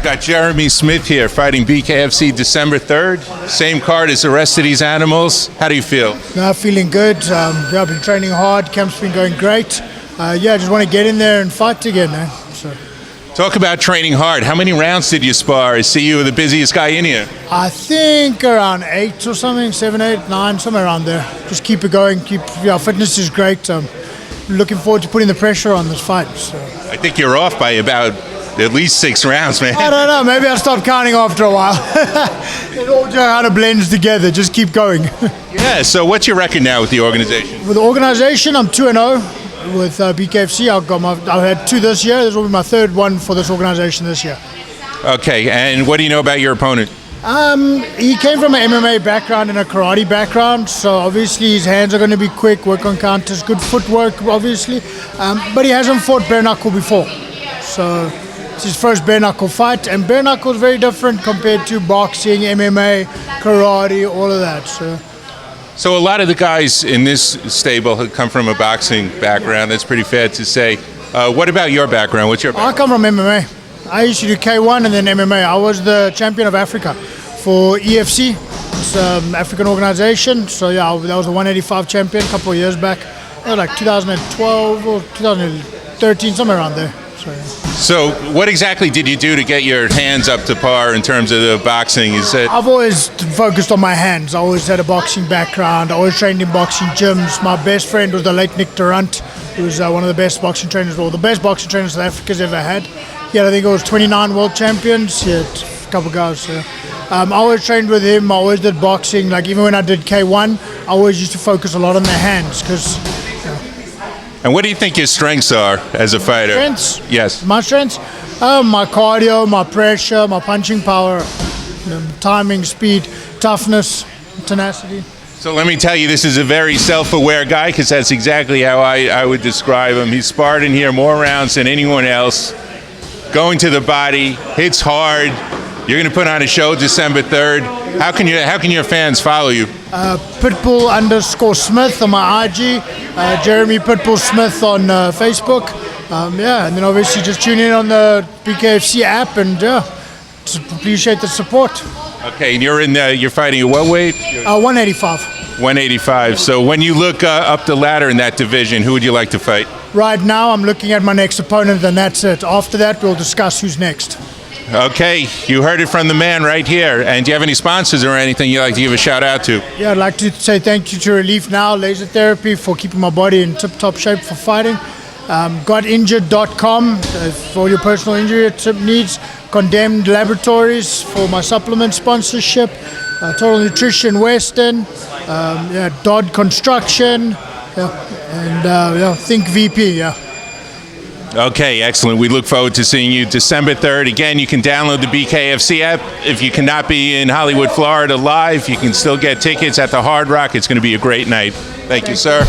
Got Jeremy Smith here fighting BKFC December 3rd. Same card as the rest of these animals. How do you feel? No, feeling good. I've been training hard. Camp's been going great. I just want to get in there and fight again. So. Talk about training hard. How many rounds did you spar? I see you were the busiest guy in here. I think around 8 or something, 7, 8, 9, somewhere around there. Just keep it going. Fitness is great. Looking forward to putting the pressure on this fight. So. I think you're off by about at least 6 rounds, man. I don't know. Maybe I'll stop counting after a while. It all just kind of blends together. Just keep going. Yeah, so what's your record now with the organization? With the organization, I'm 2-0. With BKFC, I've had 2 this year. This will be my 3rd one for this organization this year. Okay, and what do you know about your opponent? He came from an MMA background and a karate background, so obviously his hands are going to be quick, work on counters, good footwork, obviously. But he hasn't fought bare knuckle before, so it's his first bare knuckle fight. And bare knuckle is very different compared to boxing, MMA, karate, all of that. So a lot of the guys in this stable have come from a boxing background. That's pretty fair to say. What about your background? What's your background? I come from MMA. I used to do K1 and then MMA. I was the champion of Africa for EFC. It's an African organization. So yeah, that was the 185 champion a couple of years back. It was like 2012 or 2013, somewhere around there. So what exactly did you do to get your hands up to par in terms of the boxing? I've always focused on my hands. I always had a boxing background. I always trained in boxing gyms. My best friend was the late Nick Durant, who was one of the best boxing trainers, or the best boxing trainers South Africa's ever had. He had, I think it was 29 world champions. He had a couple of guys. I always trained with him. I always did boxing. Like even when I did K1, I always used to focus a lot on the hands because. And what do you think your strengths are as a fighter? Strengths? Yes. My strengths? My cardio, my pressure, my punching power, timing, speed, toughness, tenacity. So let me tell you, this is a very self-aware guy because that's exactly how I would describe him. He's sparred in here more rounds than anyone else. Going to the body, hits hard. You're going to put on a show December 3rd. How can your fans follow you? Pitbull _Smith on my IG, Jeremy Pitbull Smith on Facebook. And then obviously just tune in on the BKFC app and appreciate the support. Okay, and you're fighting at what weight? 185. 185. So when you look up the ladder in that division, who would you like to fight? Right now, I'm looking at my next opponent, and that's it. After that, we'll discuss who's next. Okay, you heard it from the man right here. And do you have any sponsors or anything you'd like to give a shout out to? Yeah, I'd like to say thank you to Relief Now Laser Therapy for keeping my body in tip-top shape for fighting. Gotinjured.com for all your personal injury needs. Condemned Laboratories for my supplement sponsorship. Total Nutrition Western. Dodd Construction. And Think VP. Yeah. Okay, excellent. We look forward to seeing you December 3rd. Again, you can download the BKFC app. If you cannot be in Hollywood, Florida live, you can still get tickets at the Hard Rock. It's going to be a great night. Thank you, sir.